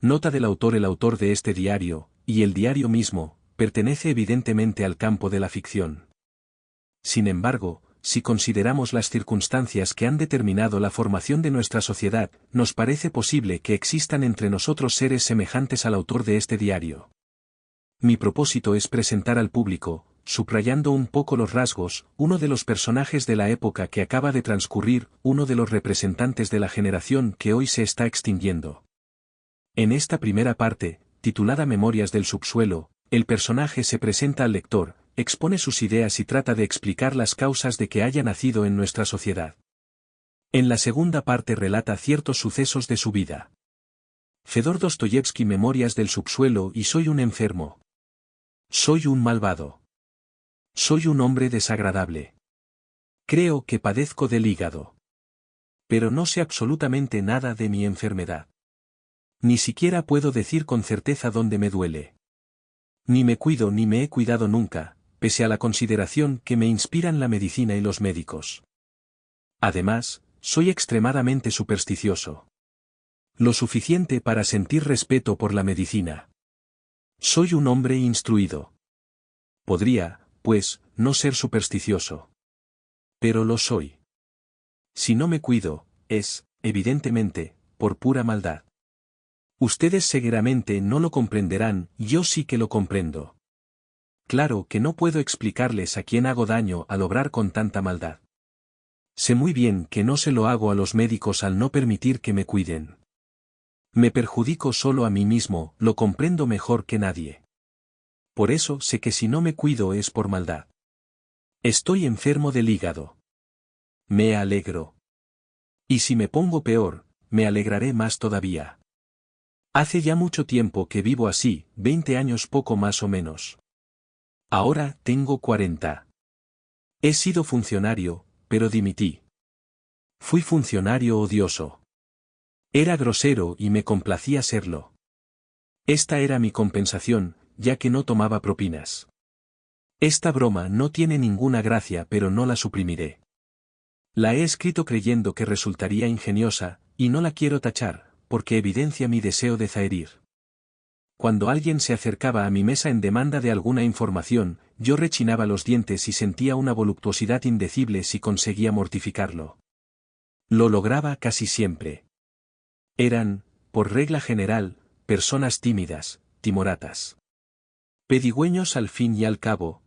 Nota del autor: el autor de este diario, y el diario mismo, pertenece evidentemente al campo de la ficción. Sin embargo, si consideramos las circunstancias que han determinado la formación de nuestra sociedad, nos parece posible que existan entre nosotros seres semejantes al autor de este diario. Mi propósito es presentar al público, subrayando un poco los rasgos, uno de los personajes de la época que acaba de transcurrir, uno de los representantes de la generación que hoy se está extinguiendo. En esta primera parte, titulada Memorias del subsuelo, el personaje se presenta al lector, expone sus ideas y trata de explicar las causas de que haya nacido en nuestra sociedad. En la segunda parte relata ciertos sucesos de su vida. Fedor Dostoyevsky: Memorias del subsuelo. Y soy un enfermo. Soy un malvado. Soy un hombre desagradable. Creo que padezco del hígado. Pero no sé absolutamente nada de mi enfermedad. Ni siquiera puedo decir con certeza dónde me duele. Ni me cuido ni me he cuidado nunca, pese a la consideración que me inspiran la medicina y los médicos. Además, soy extremadamente supersticioso. Lo suficiente para sentir respeto por la medicina. Soy un hombre instruido. Podría, pues, no ser supersticioso. Pero lo soy. Si no me cuido, es, evidentemente, por pura maldad. Ustedes seguramente no lo comprenderán, yo sí que lo comprendo. Claro que no puedo explicarles a quién hago daño al obrar con tanta maldad. Sé muy bien que no se lo hago a los médicos al no permitir que me cuiden. Me perjudico solo a mí mismo, lo comprendo mejor que nadie. Por eso sé que si no me cuido es por maldad. Estoy enfermo del hígado. Me alegro. Y si me pongo peor, me alegraré más todavía. Hace ya mucho tiempo que vivo así, 20 años poco más o menos. Ahora tengo 40. He sido funcionario, pero dimití. Fui funcionario odioso. Era grosero y me complacía serlo. Esta era mi compensación, ya que no tomaba propinas. Esta broma no tiene ninguna gracia, pero no la suprimiré. La he escrito creyendo que resultaría ingeniosa, y no la quiero tachar, porque evidencia mi deseo de zaherir. Cuando alguien se acercaba a mi mesa en demanda de alguna información, yo rechinaba los dientes y sentía una voluptuosidad indecible si conseguía mortificarlo. Lo lograba casi siempre. Eran, por regla general, personas tímidas, timoratas. Pedigüeños al fin y al cabo.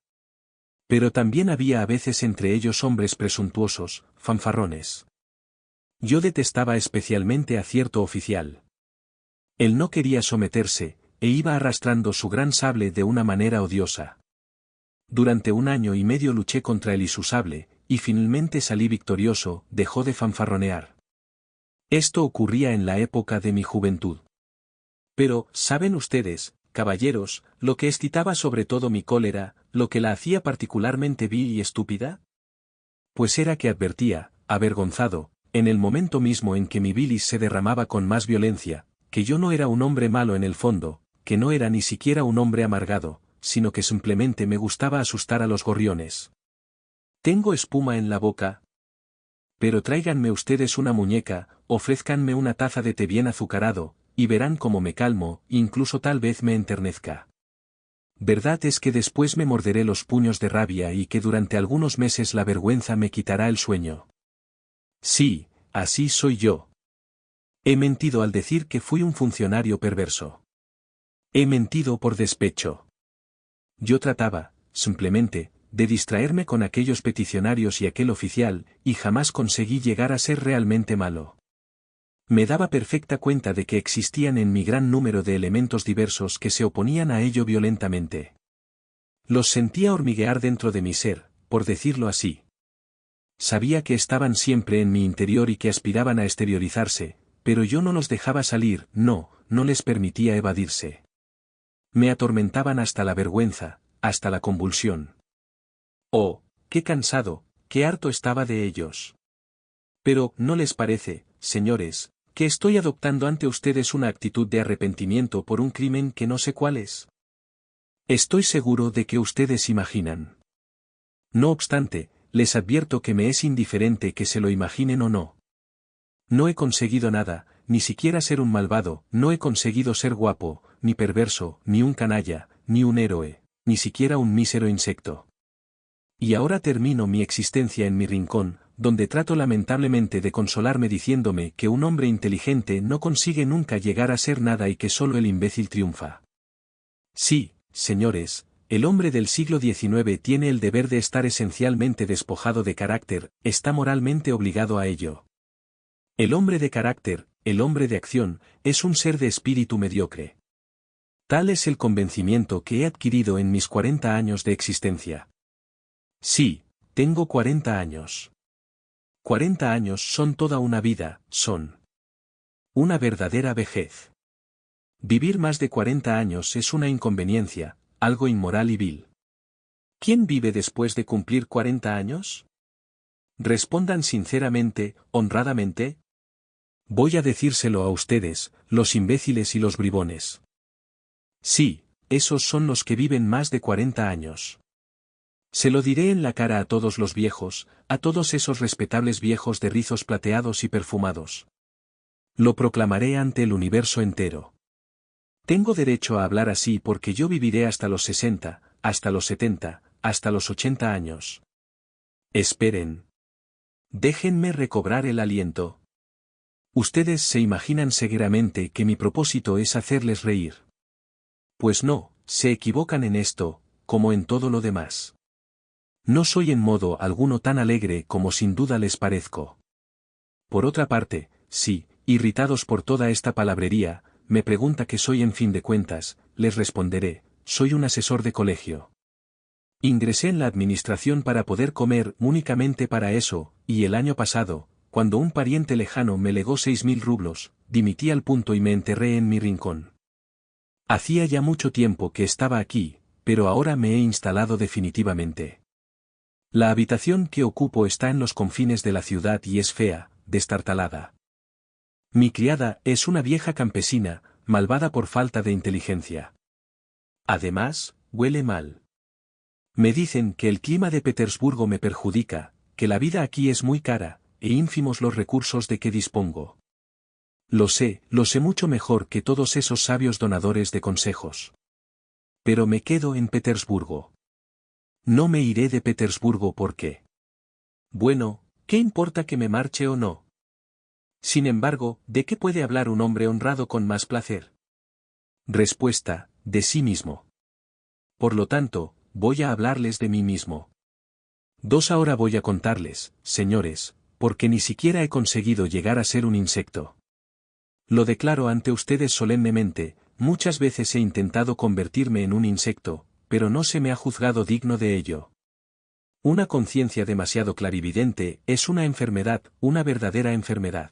Pero también había a veces entre ellos hombres presuntuosos, fanfarrones. Yo detestaba especialmente a cierto oficial. Él no quería someterse, e iba arrastrando su gran sable de una manera odiosa. Durante 1 año y medio luché contra él y su sable, y finalmente salí victorioso, dejó de fanfarronear. Esto ocurría en la época de mi juventud. Pero, ¿saben ustedes, caballeros, lo que excitaba sobre todo mi cólera, lo que la hacía particularmente vil y estúpida? Pues era que advertía, avergonzado, en el momento mismo en que mi bilis se derramaba con más violencia, que yo no era un hombre malo en el fondo, que no era ni siquiera un hombre amargado, sino que simplemente me gustaba asustar a los gorriones. ¿Tengo espuma en la boca? Pero tráiganme ustedes una muñeca, ofrézcanme una taza de té bien azucarado, y verán cómo me calmo, incluso tal vez me enternezca. Verdad es que después me morderé los puños de rabia y que durante algunos meses la vergüenza me quitará el sueño. Sí, así soy yo. He mentido al decir que fui un funcionario perverso. He mentido por despecho. Yo trataba, simplemente, de distraerme con aquellos peticionarios y aquel oficial, y jamás conseguí llegar a ser realmente malo. Me daba perfecta cuenta de que existían en mí gran número de elementos diversos que se oponían a ello violentamente. Los sentía hormiguear dentro de mi ser, por decirlo así. Sabía que estaban siempre en mi interior y que aspiraban a exteriorizarse, pero yo no los dejaba salir, no les permitía evadirse. Me atormentaban hasta la vergüenza, hasta la convulsión. Oh, qué cansado, qué harto estaba de ellos. Pero, ¿no les parece, señores, que estoy adoptando ante ustedes una actitud de arrepentimiento por un crimen que no sé cuál es? Estoy seguro de que ustedes imaginan. No obstante, les advierto que me es indiferente que se lo imaginen o no. No he conseguido nada, ni siquiera ser un malvado, no he conseguido ser guapo, ni perverso, ni un canalla, ni un héroe, ni siquiera un mísero insecto. Y ahora termino mi existencia en mi rincón, donde trato lamentablemente de consolarme diciéndome que un hombre inteligente no consigue nunca llegar a ser nada y que solo el imbécil triunfa. Sí, señores, el hombre del siglo XIX tiene el deber de estar esencialmente despojado de carácter, está moralmente obligado a ello. El hombre de carácter, el hombre de acción, es un ser de espíritu mediocre. Tal es el convencimiento que he adquirido en mis 40 años de existencia. Sí, tengo 40 años. 40 años son toda una vida, son una verdadera vejez. Vivir más de 40 años es una inconveniencia, algo inmoral y vil. ¿Quién vive después de cumplir 40 años? Respondan sinceramente, honradamente. Voy a decírselo a ustedes, los imbéciles y los bribones. Sí, esos son los que viven más de 40 años. Se lo diré en la cara a todos los viejos, a todos esos respetables viejos de rizos plateados y perfumados. Lo proclamaré ante el universo entero. Tengo derecho a hablar así porque yo viviré hasta los 60, hasta los 70, hasta los 80 años. Esperen. Déjenme recobrar el aliento. Ustedes se imaginan cegueramente que mi propósito es hacerles reír. Pues no, se equivocan en esto, como en todo lo demás. No soy en modo alguno tan alegre como sin duda les parezco. Por otra parte, si, irritados por toda esta palabrería, me pregunta qué soy en fin de cuentas, les responderé, soy un asesor de colegio. Ingresé en la administración para poder comer únicamente para eso, y el año pasado, cuando un pariente lejano me legó 6.000 rublos, dimití al punto y me enterré en mi rincón. Hacía ya mucho tiempo que estaba aquí, pero ahora me he instalado definitivamente. La habitación que ocupo está en los confines de la ciudad y es fea, destartalada. Mi criada es una vieja campesina, malvada por falta de inteligencia. Además, huele mal. Me dicen que el clima de Petersburgo me perjudica, que la vida aquí es muy cara, e ínfimos los recursos de que dispongo. Lo sé mucho mejor que todos esos sabios donadores de consejos. Pero me quedo en Petersburgo. No me iré de Petersburgo porque... Bueno, ¿qué importa que me marche o no? Sin embargo, ¿de qué puede hablar un hombre honrado con más placer? Respuesta, de sí mismo. Por lo tanto, voy a hablarles de mí mismo. Ahora voy a contarles, señores, porque ni siquiera he conseguido llegar a ser un insecto. Lo declaro ante ustedes solemnemente, muchas veces he intentado convertirme en un insecto, pero no se me ha juzgado digno de ello. Una conciencia demasiado clarividente es una enfermedad, una verdadera enfermedad.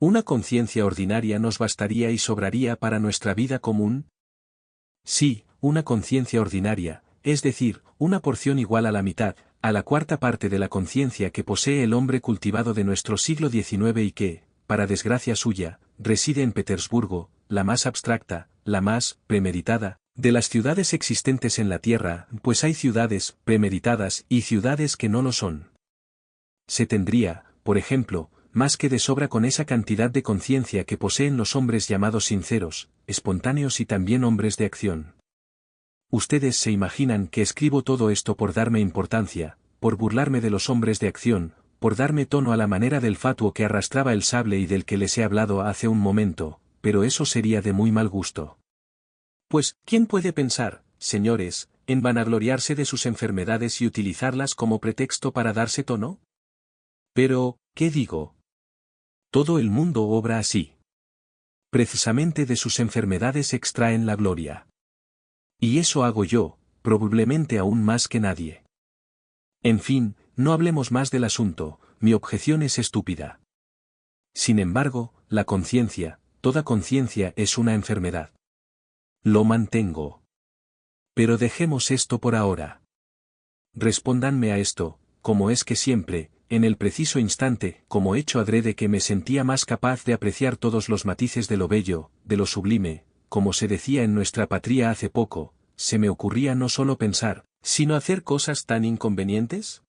¿Una conciencia ordinaria nos bastaría y sobraría para nuestra vida común? Sí, una conciencia ordinaria, es decir, una porción igual a la mitad, a la cuarta parte de la conciencia que posee el hombre cultivado de nuestro siglo XIX y que, para desgracia suya, reside en Petersburgo, la más abstracta, la más premeditada, de las ciudades existentes en la Tierra, pues hay ciudades premeditadas y ciudades que no lo son. Se tendría, por ejemplo, más que de sobra con esa cantidad de conciencia que poseen los hombres llamados sinceros, espontáneos y también hombres de acción. Ustedes se imaginan que escribo todo esto por darme importancia, por burlarme de los hombres de acción, por darme tono a la manera del fatuo que arrastraba el sable y del que les he hablado hace un momento, pero eso sería de muy mal gusto. Pues, ¿quién puede pensar, señores, en vanagloriarse de sus enfermedades y utilizarlas como pretexto para darse tono? Pero, ¿qué digo? Todo el mundo obra así. Precisamente de sus enfermedades extraen la gloria. Y eso hago yo, probablemente aún más que nadie. En fin, no hablemos más del asunto, mi objeción es estúpida. Sin embargo, la conciencia, toda conciencia es una enfermedad. Lo mantengo. Pero dejemos esto por ahora. Respóndanme a esto, como es que siempre, en el preciso instante, como hecho adrede que me sentía más capaz de apreciar todos los matices de lo bello, de lo sublime, como se decía en nuestra patria hace poco, se me ocurría no solo pensar, sino hacer cosas tan inconvenientes.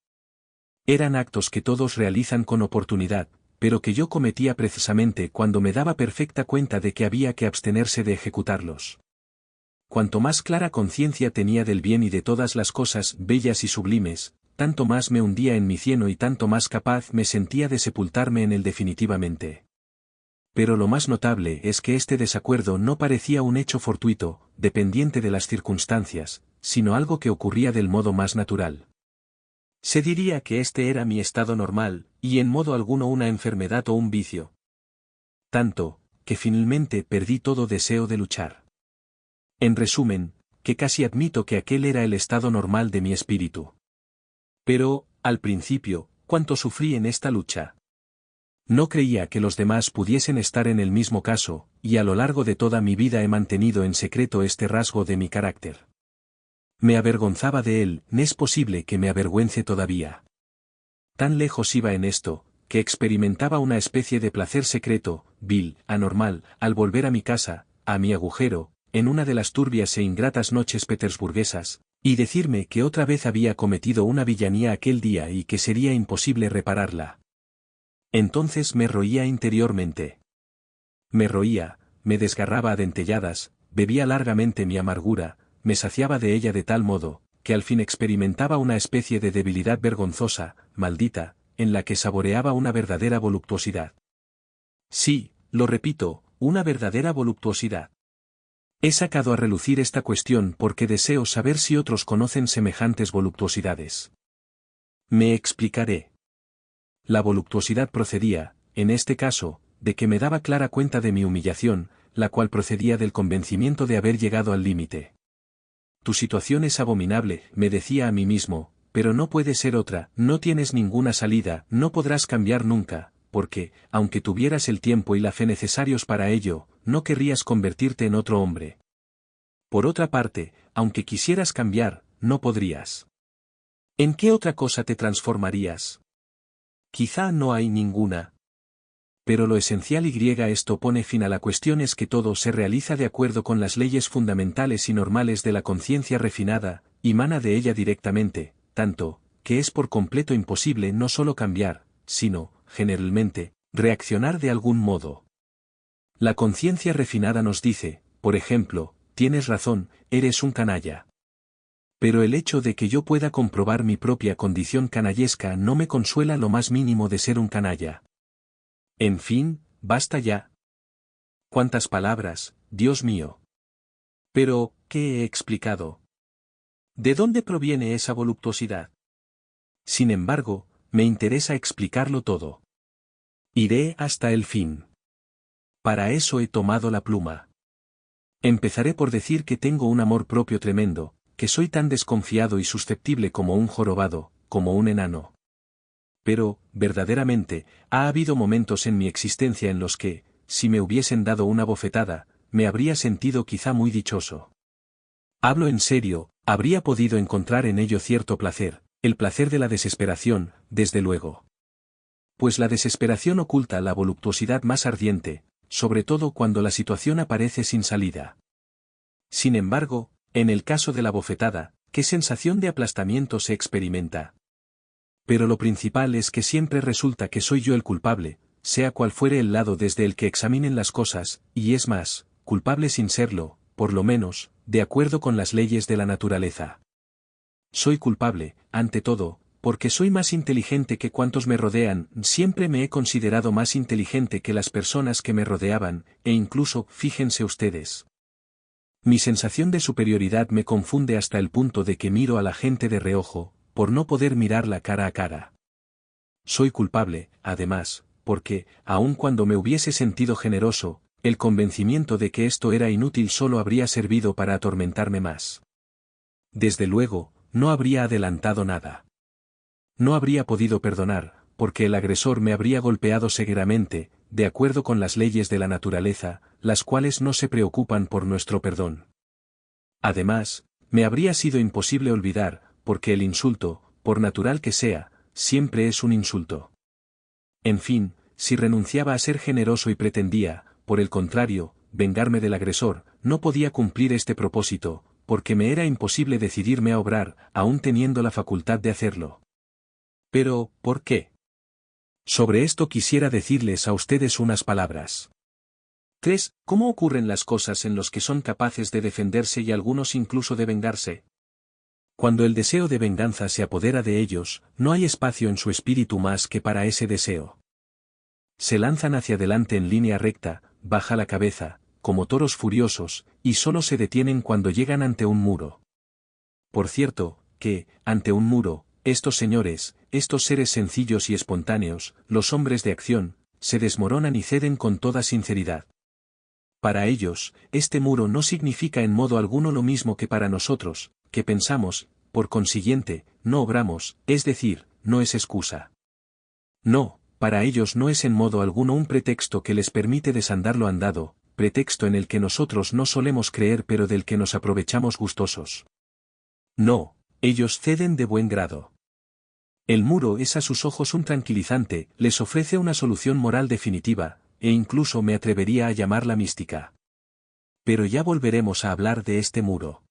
Eran actos que todos realizan con oportunidad, pero que yo cometía precisamente cuando me daba perfecta cuenta de que había que abstenerse de ejecutarlos. Cuanto más clara conciencia tenía del bien y de todas las cosas bellas y sublimes, tanto más me hundía en mi cieno y tanto más capaz me sentía de sepultarme en él definitivamente. Pero lo más notable es que este desacuerdo no parecía un hecho fortuito, dependiente de las circunstancias, sino algo que ocurría del modo más natural. Se diría que este era mi estado normal, y en modo alguno una enfermedad o un vicio. Tanto, que finalmente perdí todo deseo de luchar. En resumen, que casi admito que aquel era el estado normal de mi espíritu. Pero, al principio, ¿cuánto sufrí en esta lucha? No creía que los demás pudiesen estar en el mismo caso, y a lo largo de toda mi vida he mantenido en secreto este rasgo de mi carácter. Me avergonzaba de él, no es posible que me avergüence todavía. Tan lejos iba en esto, que experimentaba una especie de placer secreto, vil, anormal, al volver a mi casa, a mi agujero, en una de las turbias e ingratas noches petersburguesas, y decirme que otra vez había cometido una villanía aquel día y que sería imposible repararla. Entonces me roía interiormente. Me roía, me desgarraba a dentelladas, bebía largamente mi amargura, me saciaba de ella de tal modo, que al fin experimentaba una especie de debilidad vergonzosa, maldita, en la que saboreaba una verdadera voluptuosidad. Sí, lo repito, una verdadera voluptuosidad. He sacado a relucir esta cuestión porque deseo saber si otros conocen semejantes voluptuosidades. Me explicaré. La voluptuosidad procedía, en este caso, de que me daba clara cuenta de mi humillación, la cual procedía del convencimiento de haber llegado al límite. Tu situación es abominable, me decía a mí mismo, pero no puede ser otra, no tienes ninguna salida, no podrás cambiar nunca, porque, aunque tuvieras el tiempo y la fe necesarios para ello, no querrías convertirte en otro hombre. Por otra parte, aunque quisieras cambiar, no podrías. ¿En qué otra cosa te transformarías? Quizá no hay ninguna. Pero lo esencial esto pone fin a la cuestión es que todo se realiza de acuerdo con las leyes fundamentales y normales de la conciencia refinada, emana de ella directamente, tanto, que es por completo imposible no solo cambiar, sino, generalmente, reaccionar de algún modo. La conciencia refinada nos dice, por ejemplo, tienes razón, eres un canalla. Pero el hecho de que yo pueda comprobar mi propia condición canallesca no me consuela lo más mínimo de ser un canalla. En fin, basta ya. ¿Cuántas palabras, Dios mío? Pero, ¿qué he explicado? ¿De dónde proviene esa voluptuosidad? Sin embargo, me interesa explicarlo todo. Iré hasta el fin. Para eso he tomado la pluma. Empezaré por decir que tengo un amor propio tremendo, que soy tan desconfiado y susceptible como un jorobado, como un enano. Pero, verdaderamente, ha habido momentos en mi existencia en los que, si me hubiesen dado una bofetada, me habría sentido quizá muy dichoso. Hablo en serio, habría podido encontrar en ello cierto placer, el placer de la desesperación, desde luego. Pues la desesperación oculta la voluptuosidad más ardiente, sobre todo cuando la situación aparece sin salida. Sin embargo, en el caso de la bofetada, ¿qué sensación de aplastamiento se experimenta? Pero lo principal es que siempre resulta que soy yo el culpable, sea cual fuere el lado desde el que examinen las cosas, y es más, culpable sin serlo, por lo menos, de acuerdo con las leyes de la naturaleza. Soy culpable, ante todo, porque soy más inteligente que cuantos me rodean, siempre me he considerado más inteligente que las personas que me rodeaban, e incluso, fíjense ustedes. Mi sensación de superioridad me confunde hasta el punto de que miro a la gente de reojo, por no poder mirarla cara a cara. Soy culpable, además, porque, aun cuando me hubiese sentido generoso, el convencimiento de que esto era inútil solo habría servido para atormentarme más. Desde luego, no habría adelantado nada. No habría podido perdonar, porque el agresor me habría golpeado severamente, de acuerdo con las leyes de la naturaleza, las cuales no se preocupan por nuestro perdón. Además, me habría sido imposible olvidar, porque el insulto, por natural que sea, siempre es un insulto. En fin, si renunciaba a ser generoso y pretendía, por el contrario, vengarme del agresor, no podía cumplir este propósito, porque me era imposible decidirme a obrar, aún teniendo la facultad de hacerlo. Pero, ¿por qué? Sobre esto quisiera decirles a ustedes unas palabras. 3. ¿Cómo ocurren las cosas en los que son capaces de defenderse y algunos incluso de vengarse? Cuando el deseo de venganza se apodera de ellos, no hay espacio en su espíritu más que para ese deseo. Se lanzan hacia adelante en línea recta, baja la cabeza, como toros furiosos, y solo se detienen cuando llegan ante un muro. Por cierto, que, ante un muro, estos señores, estos seres sencillos y espontáneos, los hombres de acción, se desmoronan y ceden con toda sinceridad. Para ellos, este muro no significa en modo alguno lo mismo que para nosotros, que pensamos, por consiguiente, no obramos, es decir, no es excusa. No, para ellos no es en modo alguno un pretexto que les permite desandar lo andado, pretexto en el que nosotros no solemos creer pero del que nos aprovechamos gustosos. No, ellos ceden de buen grado. El muro es a sus ojos un tranquilizante, les ofrece una solución moral definitiva, e incluso me atrevería a llamarla mística. Pero ya volveremos a hablar de este muro.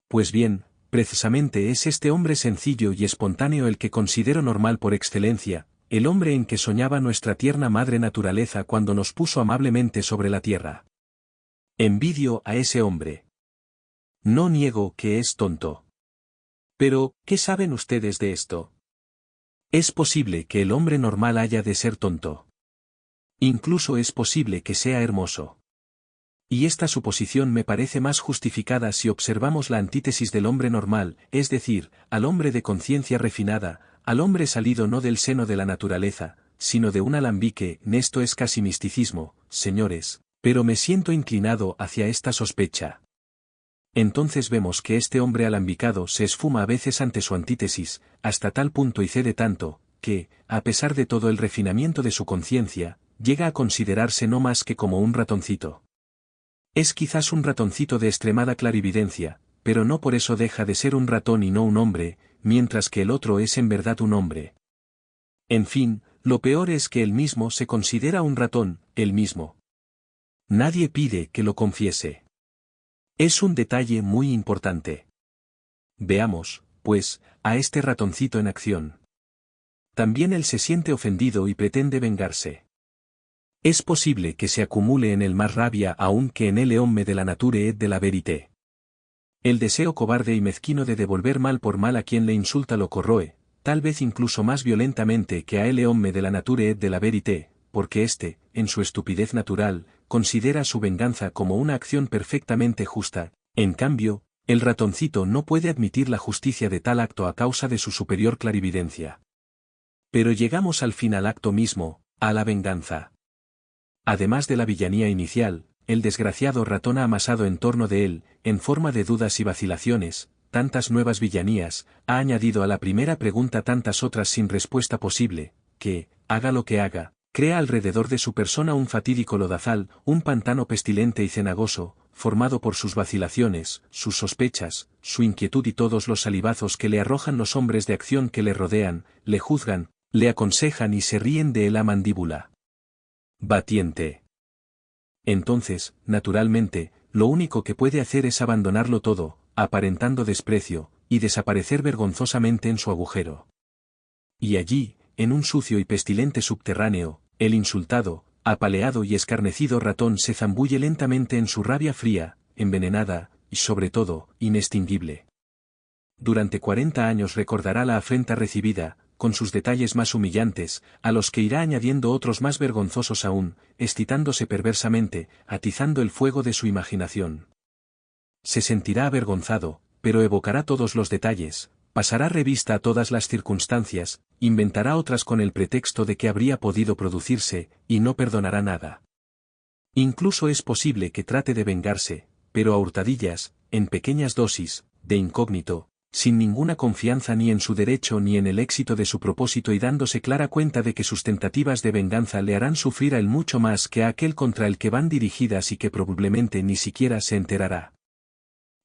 Pues bien, precisamente es este hombre sencillo y espontáneo el que considero normal por excelencia, el hombre en que soñaba nuestra tierna madre naturaleza cuando nos puso amablemente sobre la tierra. Envidio a ese hombre. No niego que es tonto. Pero, ¿qué saben ustedes de esto? Es posible que el hombre normal haya de ser tonto. Incluso es posible que sea hermoso. Y esta suposición me parece más justificada si observamos la antítesis del hombre normal, es decir, al hombre de conciencia refinada, al hombre salido no del seno de la naturaleza, sino de un alambique. Esto es casi misticismo, señores, pero me siento inclinado hacia esta sospecha. Entonces vemos que este hombre alambicado se esfuma a veces ante su antítesis, hasta tal punto y cede tanto, que, a pesar de todo el refinamiento de su conciencia, llega a considerarse no más que como un ratoncito. Es quizás un ratoncito de extremada clarividencia, pero no por eso deja de ser un ratón y no un hombre, mientras que el otro es en verdad un hombre. En fin, lo peor es que él mismo se considera un ratón, él mismo. Nadie pide que lo confiese. Es un detalle muy importante. Veamos, pues, a este ratoncito en acción. También él se siente ofendido y pretende vengarse. Es posible que se acumule en él más rabia aún que en el homme de la nature et de la vérité. El deseo cobarde y mezquino de devolver mal por mal a quien le insulta lo corroe, tal vez incluso más violentamente que a el homme de la nature et de la vérité, porque éste, en su estupidez natural, considera su venganza como una acción perfectamente justa. En cambio, el ratoncito no puede admitir la justicia de tal acto a causa de su superior clarividencia. Pero llegamos al fin al acto mismo, a la venganza. Además de la villanía inicial, el desgraciado ratón ha amasado en torno de él, en forma de dudas y vacilaciones, tantas nuevas villanías, ha añadido a la primera pregunta tantas otras sin respuesta posible, que, haga lo que haga, crea alrededor de su persona un fatídico lodazal, un pantano pestilente y cenagoso, formado por sus vacilaciones, sus sospechas, su inquietud y todos los salivazos que le arrojan los hombres de acción que le rodean, le juzgan, le aconsejan y se ríen de él a mandíbula batiente. Entonces, naturalmente, lo único que puede hacer es abandonarlo todo, aparentando desprecio, y desaparecer vergonzosamente en su agujero. Y allí, en un sucio y pestilente subterráneo, el insultado, apaleado y escarnecido ratón se zambulle lentamente en su rabia fría, envenenada, y sobre todo, inextinguible. Durante 40 años recordará la afrenta recibida, con sus detalles más humillantes, a los que irá añadiendo otros más vergonzosos aún, excitándose perversamente, atizando el fuego de su imaginación. Se sentirá avergonzado, pero evocará todos los detalles, pasará revista a todas las circunstancias, inventará otras con el pretexto de que habría podido producirse, y no perdonará nada. Incluso es posible que trate de vengarse, pero a hurtadillas, en pequeñas dosis, de incógnito, sin ninguna confianza ni en su derecho ni en el éxito de su propósito y dándose clara cuenta de que sus tentativas de venganza le harán sufrir a él mucho más que a aquel contra el que van dirigidas y que probablemente ni siquiera se enterará.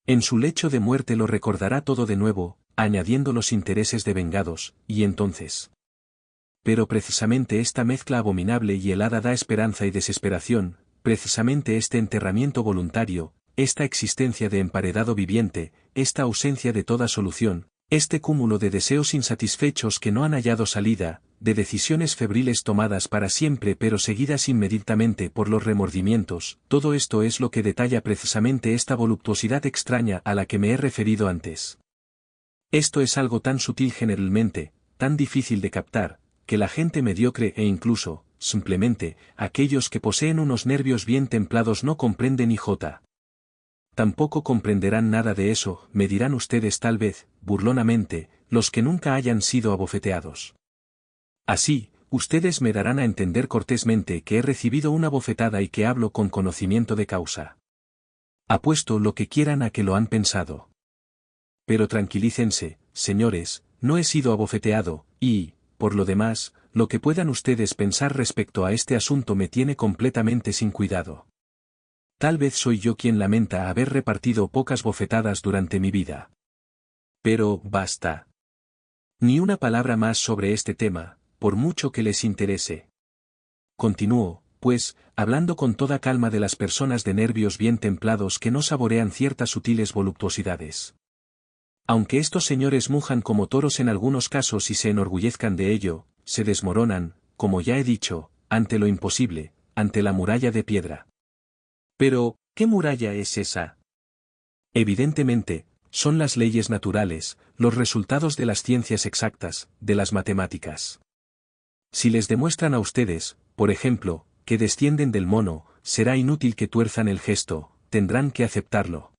En su lecho de muerte lo recordará todo de nuevo, añadiendo los intereses de vengados, y entonces. Pero precisamente esta mezcla abominable y helada da esperanza y desesperación, precisamente este enterramiento voluntario, esta existencia de emparedado viviente, esta ausencia de toda solución, este cúmulo de deseos insatisfechos que no han hallado salida, de decisiones febriles tomadas para siempre pero seguidas inmediatamente por los remordimientos, todo esto es lo que detalla precisamente esta voluptuosidad extraña a la que me he referido antes. Esto es algo tan sutil generalmente, tan difícil de captar, que la gente mediocre e incluso, simplemente, aquellos que poseen unos nervios bien templados no comprenden y tampoco comprenderán nada de eso, me dirán ustedes tal vez, burlonamente, los que nunca hayan sido abofeteados. Así, ustedes me darán a entender cortésmente que he recibido una bofetada y que hablo con conocimiento de causa. Apuesto lo que quieran a que lo han pensado. Pero tranquilícense, señores, no he sido abofeteado, y, por lo demás, lo que puedan ustedes pensar respecto a este asunto me tiene completamente sin cuidado. Tal vez soy yo quien lamenta haber repartido pocas bofetadas durante mi vida. Pero, basta. Ni una palabra más sobre este tema, por mucho que les interese. Continúo, pues, hablando con toda calma de las personas de nervios bien templados que no saborean ciertas sutiles voluptuosidades. Aunque estos señores mujan como toros en algunos casos y se enorgullezcan de ello, se desmoronan, como ya he dicho, ante lo imposible, ante la muralla de piedra. Pero, ¿qué muralla es esa? Evidentemente, son las leyes naturales, los resultados de las ciencias exactas, de las matemáticas. Si les demuestran a ustedes, por ejemplo, que descienden del mono, será inútil que tuerzan el gesto, tendrán que aceptarlo.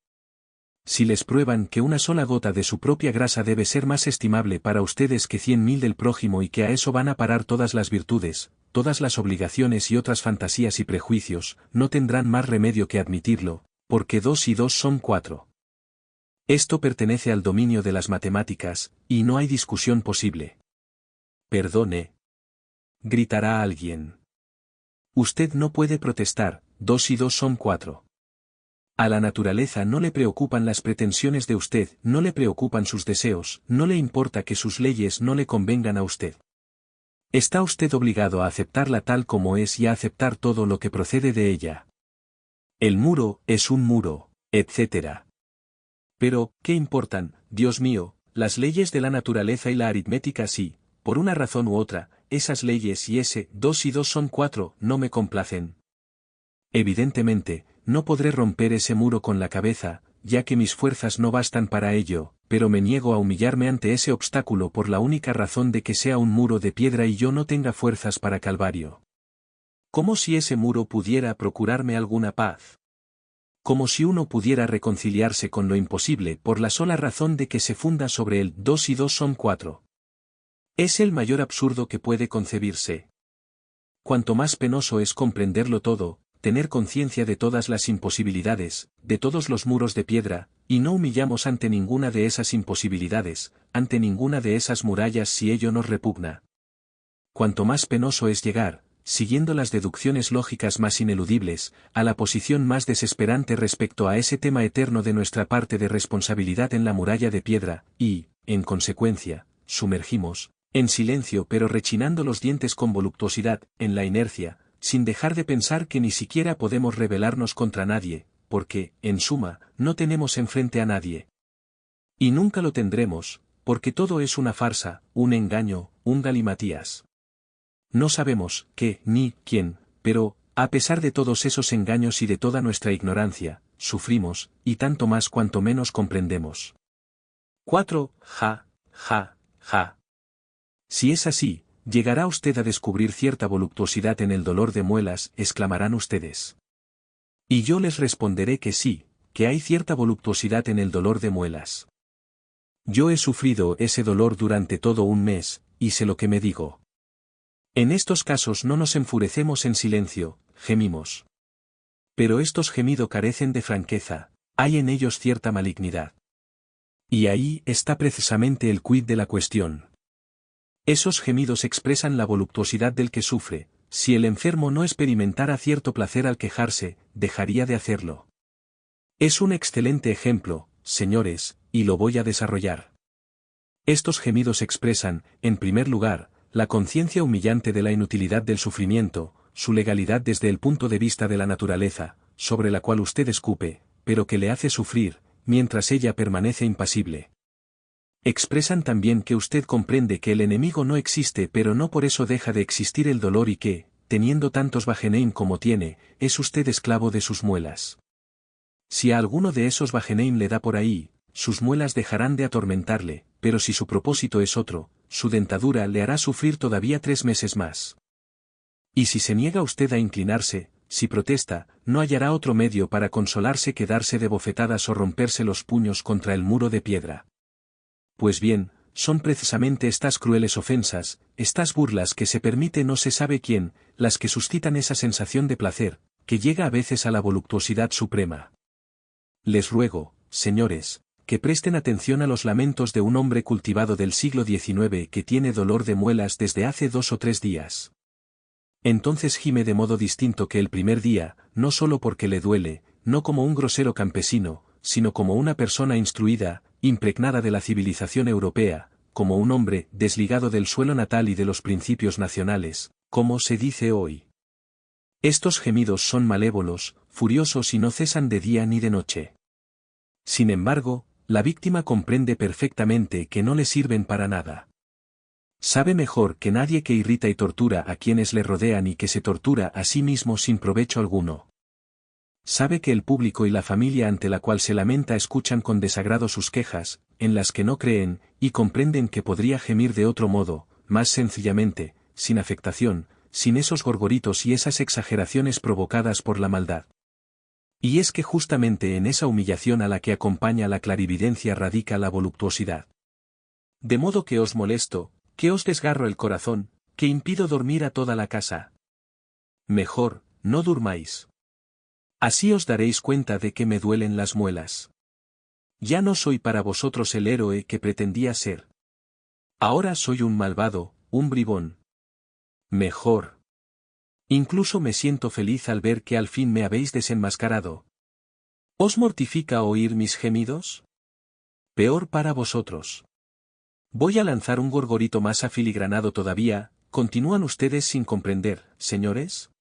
Si les prueban que una sola gota de su propia grasa debe ser más estimable para ustedes que 100.000 del prójimo y que a eso van a parar todas las virtudes, todas las obligaciones y otras fantasías y prejuicios, no tendrán más remedio que admitirlo, porque 2 y 2 son 4. Esto pertenece al dominio de las matemáticas, y no hay discusión posible. Perdone. Gritará alguien. Usted no puede protestar, 2 y 2 son 4. A la naturaleza no le preocupan las pretensiones de usted, no le preocupan sus deseos, no le importa que sus leyes no le convengan a usted. Está usted obligado a aceptarla tal como es y a aceptar todo lo que procede de ella. El muro es un muro, etc. Pero, ¿qué importan, Dios mío, las leyes de la naturaleza y la aritmética si, por una razón u otra, esas leyes y ese 2 y 2 son 4 no me complacen? Evidentemente, no podré romper ese muro con la cabeza, ya que mis fuerzas no bastan para ello, pero me niego a humillarme ante ese obstáculo por la única razón de que sea un muro de piedra y yo no tenga fuerzas para calvario. Como si ese muro pudiera procurarme alguna paz. Como si uno pudiera reconciliarse con lo imposible por la sola razón de que se funda sobre el 2 y 2 son 4. Es el mayor absurdo que puede concebirse. Cuanto más penoso es comprenderlo todo, tener conciencia de todas las imposibilidades, de todos los muros de piedra, y no humillamos ante ninguna de esas imposibilidades, ante ninguna de esas murallas si ello nos repugna. Cuanto más penoso es llegar, siguiendo las deducciones lógicas más ineludibles, a la posición más desesperante respecto a ese tema eterno de nuestra parte de responsabilidad en la muralla de piedra, y, en consecuencia, sumergimos, en silencio pero rechinando los dientes con voluptuosidad, en la inercia, sin dejar de pensar que ni siquiera podemos rebelarnos contra nadie, porque, en suma, no tenemos enfrente a nadie. Y nunca lo tendremos, porque todo es una farsa, un engaño, un galimatías. No sabemos qué ni quién, pero, a pesar de todos esos engaños y de toda nuestra ignorancia, sufrimos, y tanto más cuanto menos comprendemos. 4. Ja, ja, ja. Si es así, llegará usted a descubrir cierta voluptuosidad en el dolor de muelas, exclamarán ustedes. Y yo les responderé que sí, que hay cierta voluptuosidad en el dolor de muelas. Yo he sufrido ese dolor durante todo un mes, y sé lo que me digo. En estos casos no nos enfurecemos en silencio, gemimos. Pero estos gemidos carecen de franqueza, hay en ellos cierta malignidad. Y ahí está precisamente el quid de la cuestión. Esos gemidos expresan la voluptuosidad del que sufre, si el enfermo no experimentara cierto placer al quejarse, dejaría de hacerlo. Es un excelente ejemplo, señores, y lo voy a desarrollar. Estos gemidos expresan, en primer lugar, la conciencia humillante de la inutilidad del sufrimiento, su legalidad desde el punto de vista de la naturaleza, sobre la cual usted escupe, pero que le hace sufrir, mientras ella permanece impasible. Expresan también que usted comprende que el enemigo no existe, pero no por eso deja de existir el dolor y que, teniendo tantos Wagenein como tiene, es usted esclavo de sus muelas. Si a alguno de esos Wagenein le da por ahí, sus muelas dejarán de atormentarle, pero si su propósito es otro, su dentadura le hará sufrir todavía 3 meses más. Y si se niega usted a inclinarse, si protesta, no hallará otro medio para consolarse que darse de bofetadas o romperse los puños contra el muro de piedra. Pues bien, son precisamente estas crueles ofensas, estas burlas que se permite no se sabe quién, las que suscitan esa sensación de placer, que llega a veces a la voluptuosidad suprema. Les ruego, señores, que presten atención a los lamentos de un hombre cultivado del siglo XIX que tiene dolor de muelas desde hace 2 o 3 días. Entonces gime de modo distinto que el primer día, no solo porque le duele, no como un grosero campesino, sino como una persona instruida, impregnada de la civilización europea, como un hombre desligado del suelo natal y de los principios nacionales, como se dice hoy. Estos gemidos son malévolos, furiosos y no cesan de día ni de noche. Sin embargo, la víctima comprende perfectamente que no le sirven para nada. Sabe mejor que nadie que irrita y tortura a quienes le rodean y que se tortura a sí mismo sin provecho alguno. Sabe que el público y la familia ante la cual se lamenta escuchan con desagrado sus quejas, en las que no creen, y comprenden que podría gemir de otro modo, más sencillamente, sin afectación, sin esos gorgoritos y esas exageraciones provocadas por la maldad. Y es que justamente en esa humillación a la que acompaña la clarividencia radica la voluptuosidad. De modo que os molesto, que os desgarro el corazón, que impido dormir a toda la casa. Mejor, no durmáis. Así os daréis cuenta de que me duelen las muelas. Ya no soy para vosotros el héroe que pretendía ser. Ahora soy un malvado, un bribón. Mejor. Incluso me siento feliz al ver que al fin me habéis desenmascarado. ¿Os mortifica oír mis gemidos? Peor para vosotros. Voy a lanzar un gorgorito más afiligranado todavía. ¿Continúan ustedes sin comprender, señores?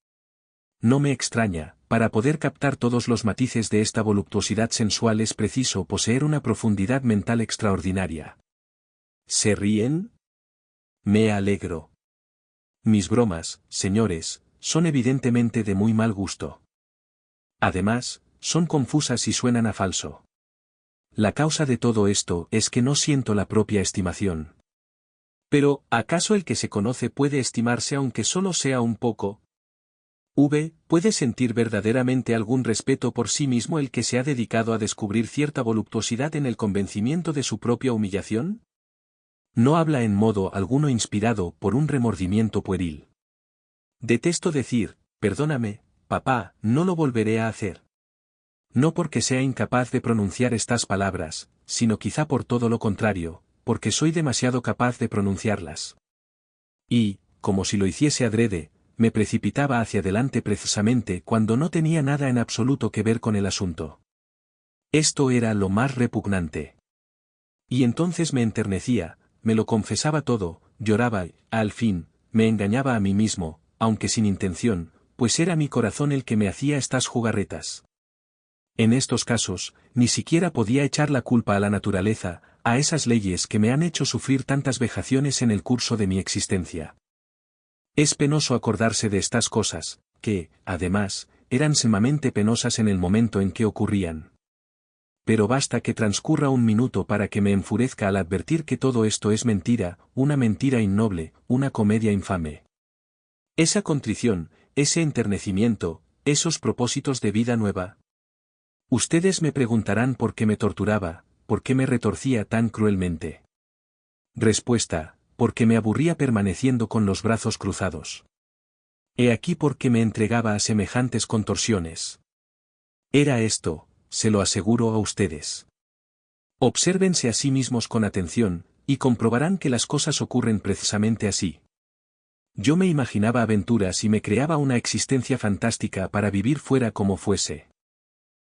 No me extraña, para poder captar todos los matices de esta voluptuosidad sensual es preciso poseer una profundidad mental extraordinaria. ¿Se ríen? Me alegro. Mis bromas, señores, son evidentemente de muy mal gusto. Además, son confusas y suenan a falso. La causa de todo esto es que no siento la propia estimación. Pero, ¿acaso el que se conoce puede estimarse aunque solo sea un poco? ¿Puede sentir verdaderamente algún respeto por sí mismo el que se ha dedicado a descubrir cierta voluptuosidad en el convencimiento de su propia humillación? No habla en modo alguno inspirado por un remordimiento pueril. Detesto decir, perdóname, papá, no lo volveré a hacer. No porque sea incapaz de pronunciar estas palabras, sino quizá por todo lo contrario, porque soy demasiado capaz de pronunciarlas. Y, como si lo hiciese adrede, me precipitaba hacia adelante precisamente cuando no tenía nada en absoluto que ver con el asunto. Esto era lo más repugnante. Y entonces me enternecía, me lo confesaba todo, lloraba y, al fin, me engañaba a mí mismo, aunque sin intención, pues era mi corazón el que me hacía estas jugarretas. En estos casos, ni siquiera podía echar la culpa a la naturaleza, a esas leyes que me han hecho sufrir tantas vejaciones en el curso de mi existencia. Es penoso acordarse de estas cosas, que, además, eran sumamente penosas en el momento en que ocurrían. Pero basta que transcurra un minuto para que me enfurezca al advertir que todo esto es mentira, una mentira innoble, una comedia infame. Esa contrición, ese enternecimiento, esos propósitos de vida nueva. Ustedes me preguntarán por qué me torturaba, por qué me retorcía tan cruelmente. Respuesta: porque me aburría permaneciendo con los brazos cruzados. He aquí por qué me entregaba a semejantes contorsiones. Era esto, se lo aseguro a ustedes. Obsérvense a sí mismos con atención, y comprobarán que las cosas ocurren precisamente así. Yo me imaginaba aventuras y me creaba una existencia fantástica para vivir fuera como fuese.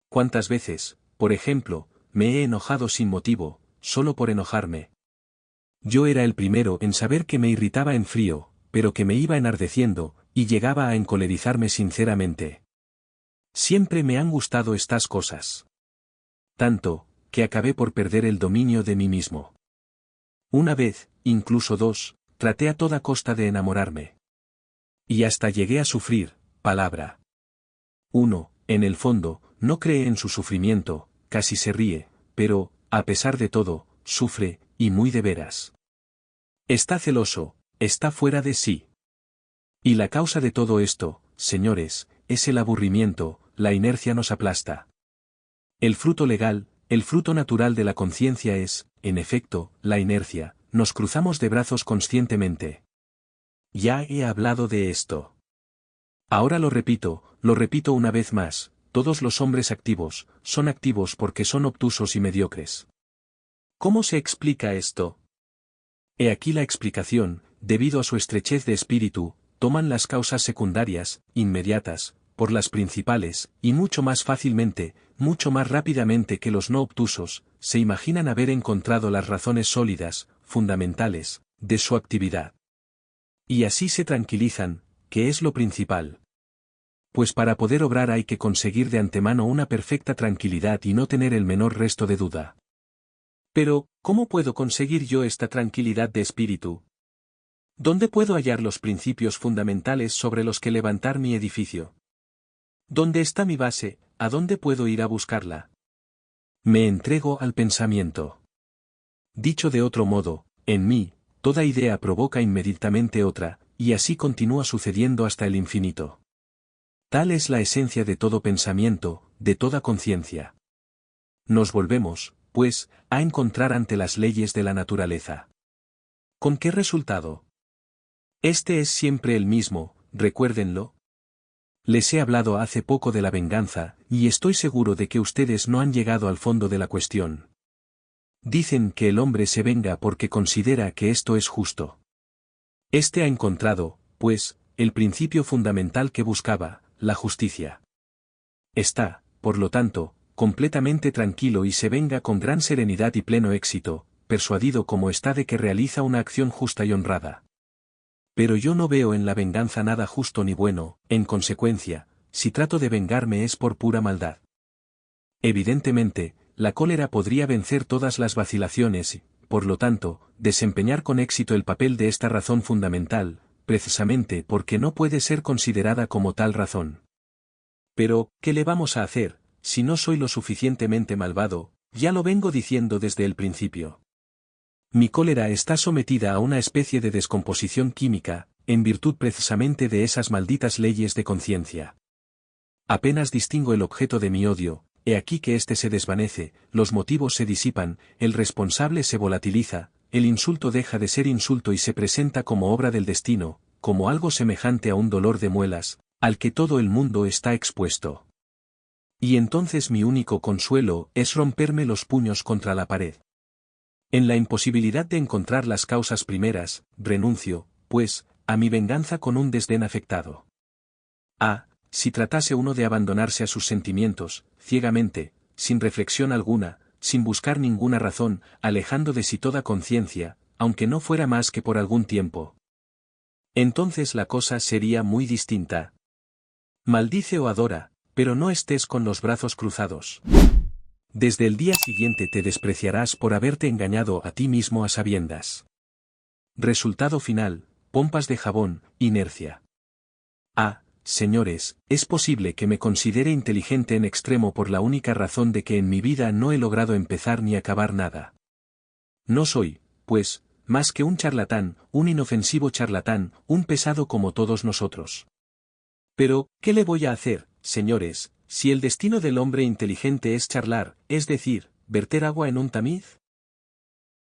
¿Cuántas veces, por ejemplo, me he enojado sin motivo, solo por enojarme? Yo era el primero en saber que me irritaba en frío, pero que me iba enardeciendo, y llegaba a encolerizarme sinceramente. Siempre me han gustado estas cosas. Tanto, que acabé por perder el dominio de mí mismo. Una vez, incluso dos, traté a toda costa de enamorarme. Y hasta llegué a sufrir, palabra. Uno, en el fondo, no cree en su sufrimiento, casi se ríe, pero, a pesar de todo, sufre, y muy de veras. Está celoso, está fuera de sí. Y la causa de todo esto, señores, es el aburrimiento, la inercia nos aplasta. El fruto legal, el fruto natural de la conciencia es, en efecto, la inercia, nos cruzamos de brazos conscientemente. Ya he hablado de esto. Ahora lo repito una vez más, todos los hombres activos, son activos porque son obtusos y mediocres. ¿Cómo se explica esto? He aquí la explicación, debido a su estrechez de espíritu, toman las causas secundarias, inmediatas, por las principales, y mucho más fácilmente, mucho más rápidamente que los no obtusos, se imaginan haber encontrado las razones sólidas, fundamentales, de su actividad. Y así se tranquilizan, que es lo principal. Pues para poder obrar hay que conseguir de antemano una perfecta tranquilidad y no tener el menor resto de duda. Pero, ¿cómo puedo conseguir yo esta tranquilidad de espíritu? ¿Dónde puedo hallar los principios fundamentales sobre los que levantar mi edificio? ¿Dónde está mi base? ¿A dónde puedo ir a buscarla? Me entrego al pensamiento. Dicho de otro modo, en mí, toda idea provoca inmediatamente otra, y así continúa sucediendo hasta el infinito. Tal es la esencia de todo pensamiento, de toda conciencia. Nos volvemos, pues, a encontrar ante las leyes de la naturaleza. ¿Con qué resultado? Este es siempre el mismo, recuérdenlo. Les he hablado hace poco de la venganza, y estoy seguro de que ustedes no han llegado al fondo de la cuestión. Dicen que el hombre se venga porque considera que esto es justo. Este ha encontrado, pues, el principio fundamental que buscaba, la justicia. Está, por lo tanto, completamente tranquilo y se venga con gran serenidad y pleno éxito, persuadido como está de que realiza una acción justa y honrada. Pero yo no veo en la venganza nada justo ni bueno, en consecuencia, si trato de vengarme es por pura maldad. Evidentemente, la cólera podría vencer todas las vacilaciones y, por lo tanto, desempeñar con éxito el papel de esta razón fundamental, precisamente porque no puede ser considerada como tal razón. Pero, ¿qué le vamos a hacer, si no soy lo suficientemente malvado? Ya lo vengo diciendo desde el principio. Mi cólera está sometida a una especie de descomposición química, en virtud precisamente de esas malditas leyes de conciencia. Apenas distingo el objeto de mi odio, he aquí que éste se desvanece, los motivos se disipan, el responsable se volatiliza, el insulto deja de ser insulto y se presenta como obra del destino, como algo semejante a un dolor de muelas, al que todo el mundo está expuesto. Y entonces mi único consuelo es romperme los puños contra la pared. En la imposibilidad de encontrar las causas primeras, renuncio, pues, a mi venganza con un desdén afectado. Ah, si tratase uno de abandonarse a sus sentimientos, ciegamente, sin reflexión alguna, sin buscar ninguna razón, alejando de sí toda conciencia, aunque no fuera más que por algún tiempo. Entonces la cosa sería muy distinta. Maldice o adora, pero no estés con los brazos cruzados. Desde el día siguiente te despreciarás por haberte engañado a ti mismo a sabiendas. Resultado final, pompas de jabón, inercia. Ah, señores, es posible que me considere inteligente en extremo por la única razón de que en mi vida no he logrado empezar ni acabar nada. No soy, pues, más que un charlatán, un inofensivo charlatán, un pesado como todos nosotros. Pero, ¿qué le voy a hacer, señores, si el destino del hombre inteligente es charlar, es decir, verter agua en un tamiz?